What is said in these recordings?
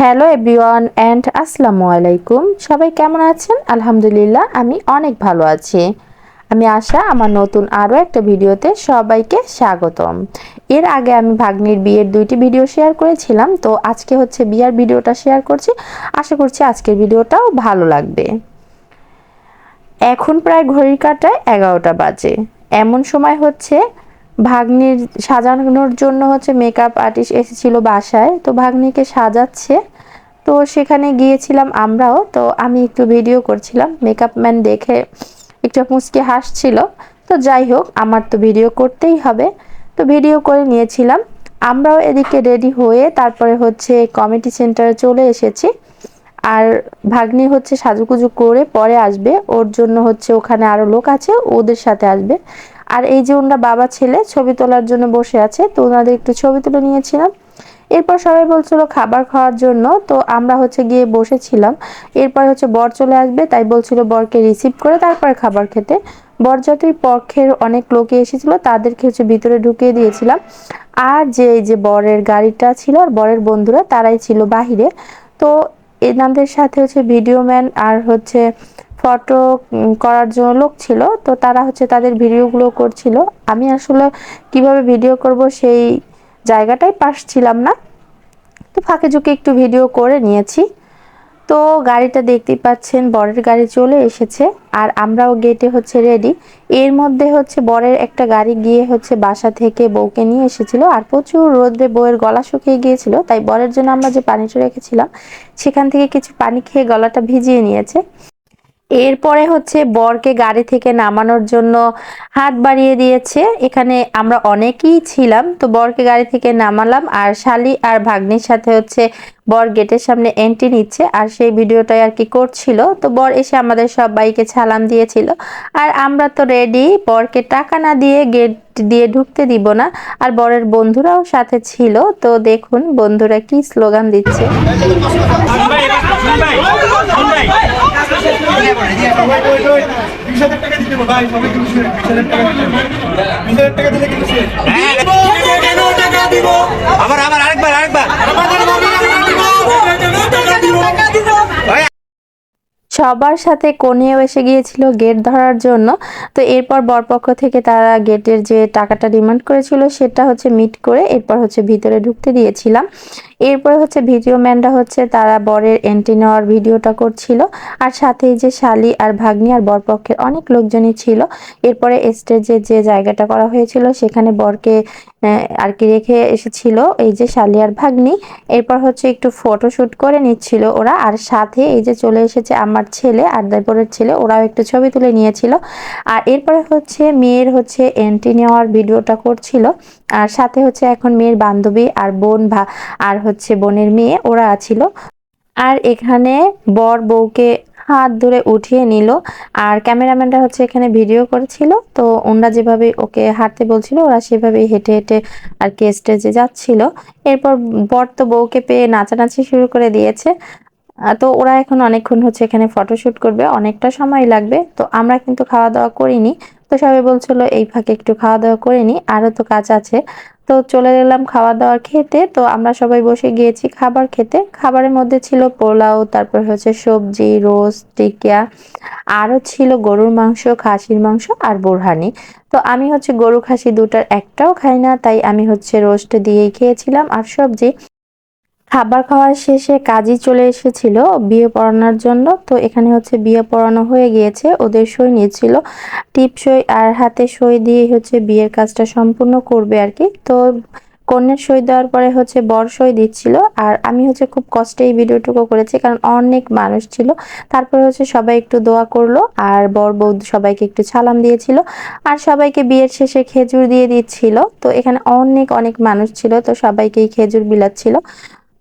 Hello everyone and আসসালামু আলাইকুম। সবাই কেমন আছেন? আলহামদুলিল্লাহ আমি অনেক ভালো আছি। আমি আশা আমার নতুন আরও একটা ভিডিওতে সবাইকে স্বাগতম। এর আগে আমি ভাগ্নির বিয়ের দুইটি ভিডিও শেয়ার করেছিলাম, তো আজকে হচ্ছে বিয়ের ভিডিওটা শেয়ার করছি। আশা করছি আজকের ভিডিওটাও ভালো লাগবে। এখন প্রায় ঘড়ির কাঁটায় 11টা বাজে। এমন সময় হচ্ছে ভাগ্নির সাজানোর জন্য হচ্ছে মেকআপ আর্টিস্ট এসেছিল বাসায়, তো ভাগ্নিকে সাজাচ্ছে। তো সেখানে গিয়েছিলাম আমরাও, তো আমি একটু ভিডিও করছিলাম। মেকআপ ম্যান দেখে একটু মুচকি হাসছিল। তো যাই হোক, আমার তো ভিডিও করতেই হবে, তো ভিডিও করে নিয়েছিলাম। আমরাও এদিকে রেডি হয়ে তারপরে হচ্ছে কমিটি সেন্টারে চলে এসেছি। আর ভাগ্নি হচ্ছে সাজুগুজু করে পরে আসবে, ওর জন্য হচ্ছে ওখানে আরো লোক আছে, ওদের সাথে আসবে। আর এই যে ওনারা বাবা ছেলে ছবি তোলার জন্য বসে আছে, তো ওনাদের একটু ছবি তুলে নিয়েছিলাম। এরপর সবাই বলছিল খাবার খাওয়ার জন্য, তো আমরা হচ্ছে গিয়ে বসেছিলাম। এরপর হচ্ছে বর চলে আসবে, তাই বলছিল বরকে রিসিভ করে তারপরে খাবার খেতে। বরযাত্রীর পক্ষের অনেক লোকে এসেছিল, তাদেরকে হচ্ছে ভিতরে ঢুকিয়ে দিয়েছিলাম। আর যে এই যে বরের গাড়িটা ছিল আর বরের বন্ধুরা তারাই ছিল বাহিরে। তো এনাদের সাথে হচ্ছে ভিডিও ম্যান আর হচ্ছে ফটো করার জন্য লোক ছিল, তো তারা হচ্ছে তাদের ভিডিওগুলো করছিল। আমি আসলে কিভাবে ভিডিও করব সেই জায়গাটাই পাচ্ছিলাম না, তো ফাঁকে ঝুঁকে একটু ভিডিও করে নিয়েছি। তো গাড়িটা দেখতেই পাচ্ছেন, বরের গাড়ি চলে এসেছে আর আমরাও গেটে হচ্ছে রেডি। এর মধ্যে হচ্ছে বরের একটা গাড়ি গিয়ে হচ্ছে বাসা থেকে বউকে নিয়ে এসেছিল, আর প্রচুর রোদ্রে বউয়ের গলা শুকিয়ে গিয়েছিল, তাই বরের জন্য আমরা যে পানিটা রেখেছিলাম সেখান থেকে কিছু পানি খেয়ে গলাটা ভিজিয়ে নিয়েছে। এরপরে হচ্ছে বরকে গাড়ি থেকে নামানোর জন্য হাত বাড়িয়ে দিয়েছে। এখানে আমরা অনেকেই ছিলাম, তো বরকে গাড়ি থেকে নামালাম আর শালি আর ভাগ্নির সাথে হচ্ছে বর গেটের সামনে এন্ট্রি নিচ্ছে আর সেই ভিডিওটাই আর কি করছিল। তো বর এসে আমাদের সবাইকে সালাম দিয়েছিল আর আমরা তো রেডি, বরকে টাকা না দিয়ে গেট দিয়ে ঢুকতে দিব না। আর বরের বন্ধুরাও সাথে ছিল, তো দেখুন বন্ধুরা কি স্লোগান দিচ্ছে। আবার আবার আরেকবার আরেকবার সবার সাথে কনেও এসে গিয়েছিল গেট ধরার জন্য। তো এরপর বরপক্ষ থেকে তারা গেটের যে টাকাটা ডিমান্ড করেছিল সেটা হচ্ছে মিট করে এরপর হচ্ছে ভিতরে ঢুকতে দিয়েছিলাম। এরপরে হচ্ছে ভিডিও ম্যানরা হচ্ছে তারা বরের এন্ট্রি নেওয়ার ভিডিওটা করছিল, আর সাথে যে শালি আর ভাগ্নি আর বরপক্ষের অনেক লোকজনই ছিল। এরপরে স্টেজে যে জায়গাটা করা হয়েছিল সেখানে বরকে আর কি রেখে এসেছিল এই যে শালি আর ভাগ্নি। এরপর হচ্ছে একটু ফটোশুট করে নিচ্ছিল ওরা, আর সাথে এই যে চলে এসেছে আমার ছেলে আর দেবরের ছেলে, ওরাও একটু ছবি তুলে নিয়েছিল। আর এরপরে হচ্ছে মেয়ের হচ্ছে এন্ট্রি নেওয়ার ভিডিওটা করছিল, আর সাথে হচ্ছে এখন মেয়ের বান্ধবী আর বোন আর হচ্ছে বোনের মেয়ে ওরা ছিল। আর এখানে বর বউকে হাত ধরে উঠিয়ে নিল, আর ক্যামেরাম্যানরা হচ্ছে এখানে ভিডিও করেছিল। তো ওনারা যেভাবে ওকে হাঁটতে বলছিল ওরা সেভাবেই হেঁটে হেঁটে আর কি স্টেজে যাচ্ছিল। এরপর বর তো বউকে পেয়ে নাচানাচি শুরু করে দিয়েছে। তো ওরা এখন অনেকক্ষণ হচ্ছে এখানে ফটোশুট করবে, অনেকটা সময় লাগবে। তো আমরা কিন্তু খাওয়া দাওয়া করিনি, তো সবাই বলছিল এই ফাঁকে একটু খাওয়া দাওয়া করে নি, আরো তো কাজ আছে। তো চলে গেলাম খাওয়া দাওয়া খেতে। তো আমরা সবাই বসে গিয়েছি খাবার খেতে। খাবারের মধ্যে ছিল পোলাও, তারপর হচ্ছে সবজি, রোস্ট, টিকিয়া, আরো ছিল গরুর মাংস, খাসির মাংস আর বোরহানি। তো আমি হচ্ছে গরু খাসি দুটার একটাও খাই না, তাই আমি হচ্ছে রোস্ট দিয়েই খেয়েছিলাম আর সবজি। খাবার খাওয়ার শেষে কাজী চলে এসেছিল বিয়ে পড়ানোর জন্য। তো এখানে হচ্ছে বিয়ে পড়ানো হয়ে গিয়েছে, ওদের সই নিয়েছিল, টিপ সই আর হাতে সই দিয়ে হচ্ছে বিয়ের কাজটা সম্পূর্ণ করবে আর কি। তো কন্যার সই দেওয়ার পরে হচ্ছে বর সই দিচ্ছিল, আর আমি হচ্ছে খুব কষ্টে এই ভিডিওটুকু করেছি কারণ অনেক মানুষ ছিল। তারপরে হচ্ছে সবাই একটু দোয়া করলো আর বর বউ সবাইকে একটু সালাম দিয়েছিল, আর সবাইকে বিয়ের শেষে খেজুর দিয়ে দিচ্ছিল। তো এখানে অনেক অনেক মানুষ ছিল, তো সবাইকেই খেজুর বিলাচ্ছিল।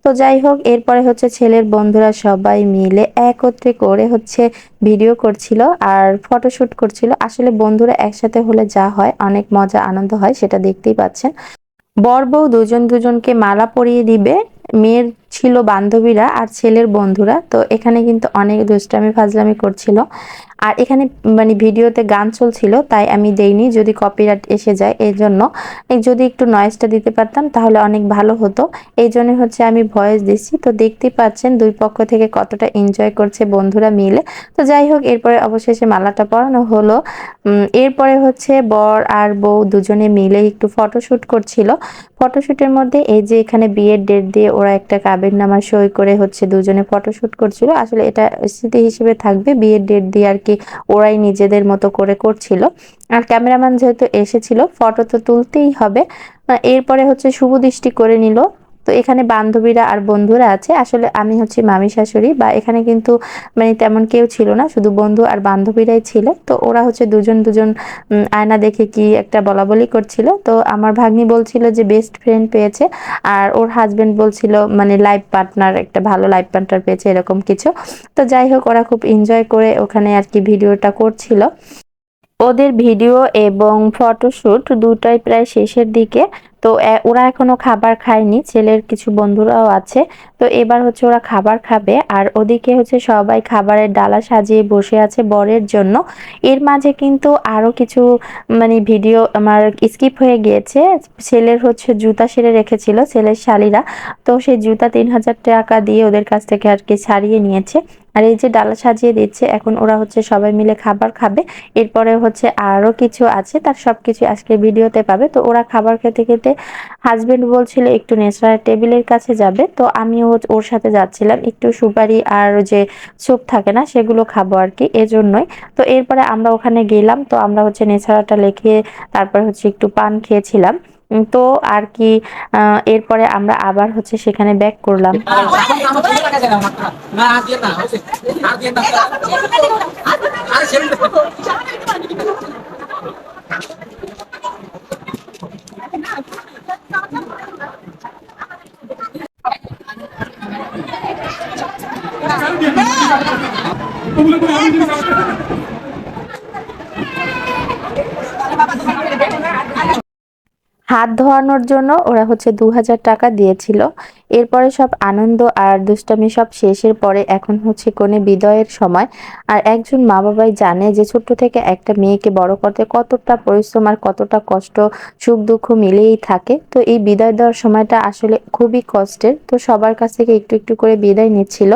তো যাই হোক, এরপরে হচ্ছে ছেলের বন্ধুরা সবাই মিলে একত্রে করে হচ্ছে ভিডিও করছিল আর ফটোশুট করছিল। আসলে বন্ধুরা একসাথে হলে যা হয়, অনেক মজা আনন্দ হয়, সেটা দেখতেই পাচ্ছেন। বর বউ দুজন দুজনকে মালা পরিয়ে দিবে। মেয়ের ছিল বান্ধবীরা আর ছেলের বন্ধুরা। তো এখানে কিন্তু অনেক দুষ্টামি ফাজলামি করছিল। আর এখানে মানে ভিডিওতে গান চলছিল, তাই আমি দেইনি, যদি কপিরাইট এসে যায় এজন্য। যদি একটু নয়েজটা দিতে পারতাম তাহলে অনেক ভালো হতো, এই জন্য হচ্ছে আমি ভয়েস দিচ্ছি। তো দেখতেই পাচ্ছেন দুই পক্ষ থেকে কতটা এনজয় করছে বন্ধুরা মিলে। তো যাই হোক, এরপরে অবশেষে মালাটা পরানো হলো। এরপরে হচ্ছে বর আর বউ দুজনে মিলে একটু ফটোশুট করছিল। ফটোশুটের মধ্যে এই যে এখানে বিয়ের ডেট দিয়ে ওরা একটা কাবিননামা সই করে হচ্ছে দুজনে ফটোশুট করছিল। আসলে এটা স্মৃতি হিসেবে থাকবে, বিয়ের ডেট দিয়ে আর কি ওরাই নিজেদের মতো করে করছিল। আর ক্যামেরাম্যান যেহেতু এসেছিল, ফটো তো তুলতেই হবে। এরপরে হচ্ছে শুভ দৃষ্টি করে নিল। তো এখানে বান্ধবীরা আর বন্ধুরা আছে, আসলে আমি হচ্ছে মামি শাশুড়ি, বা এখানে কিন্তু মানে তেমন কেউ ছিল না, শুধু বন্ধু আর বান্ধবীরাই ছিল। তো ওরা হচ্ছে দুজন দুজন আয়না দেখে কি একটা বলাবলি করছিল। তো আমার ভাগ্নি বলছিল যে বেস্ট ফ্রেন্ড পেয়েছে, আর ওর হাজবেন্ড বলছিল মানে লাইফ পার্টনার, একটা ভালো লাইফ পার্টনার পেয়েছে এরকম কিছু। তো যাই হোক, ওরা খুব এনজয় করে ওখানে আর কি ভিডিওটা করছিল। ওদের ভিডিও এবং ফটোশুট দুটাই প্রায় শেষের দিকে। তো ওরা এখনো খাবার খায়নি, ছেলের কিছু বন্ধুরাও আছে। তো এবার হচ্ছে ওরা খাবার খাবে, আর ওদিকে হচ্ছে সবাই খাবারের ডালা সাজিয়ে বসে আছে বরের জন্য। এর মাঝে কিন্তু আরো কিছু মানে ভিডিও আমার স্কিপ হয়ে গিয়েছে। ছেলের হচ্ছে জুতা সেরে রেখেছিল ছেলের শালীরা, তো সেই জুতা 3000 টাকা দিয়ে ওদের কাছ থেকে আর কি ছাড়িয়ে নিয়েছে। আর এই যে ডালা সাজিয়ে দিচ্ছে, এখন ওরা হচ্ছে সবাই মিলে খাবার খাবে। এরপরে হচ্ছে আরো কিছু আছে, তার সবকিছু আজকে ভিডিওতে পাবে। তো ওরা খাবার খেতে খেতে হাজবেন্ড বলছিল একটু নেশার টেবিলের কাছে যাবে, তো আমিও ওর সাথে যাচ্ছিলাম, একটু সুপারি আর যে স্যুপ থাকে না সেগুলো খাবো আর কি, এজন্যই। তো এরপরে আমরা ওখানে গেলাম, তো আমরা হচ্ছে নেছাড়াটা লেখে তারপর হচ্ছে একটু পান খেয়েছিলাম। তো আর কি এরপরে আমরা আবার হচ্ছে সেখানে ব্যাক করলাম। হাত ধোয়ানোর জন্য ওরা হচ্ছে 2000 টাকা দিয়েছিল। এরপরে সব আনন্দ আর দুষ্টামি সব শেষের পরে এখন হচ্ছে কনে বিদায়ের সময়। আর একজন মা বাবাই জানে যে ছোট্ট থেকে একটা মেয়েকে বড় করতে কতটা পরিশ্রম আর কতটা কষ্ট, সুখ দুঃখ মিলেই থাকে। তো এই বিদায় দেওয়ার সময়টা আসলে খুবই কষ্টের। তো সবার কাছ থেকে একটু একটু করে বিদায় নিচ্ছিল।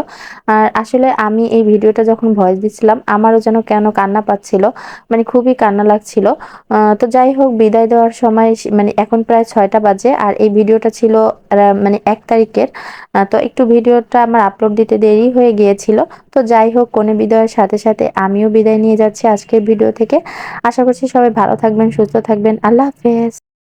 আর আসলে আমি এই ভিডিওটা যখন ভয়েস দিচ্ছিলাম, আমারও যেন কেন কান্না পাচ্ছিল, মানে খুবই কান্না লাগছিল। তো যাই হোক, বিদায় দেওয়ার সময় মানে এখন প্রায় 6টা বাজে, আর এই ভিডিওটা ছিল মানে 1 তারিখের। তো একটু ভিডিওটা আমার আপলোড দিতে দেরি হয়ে গিয়েছিল। তো যাই হোক, কনে বিদায়ের সাথে সাথে আমিও বিদায় নিয়ে যাচ্ছি আজকের ভিডিও থেকে। আশা করছি সবাই ভালো থাকবেন, সুস্থ থাকবেন। আল্লাহ হাফেজ।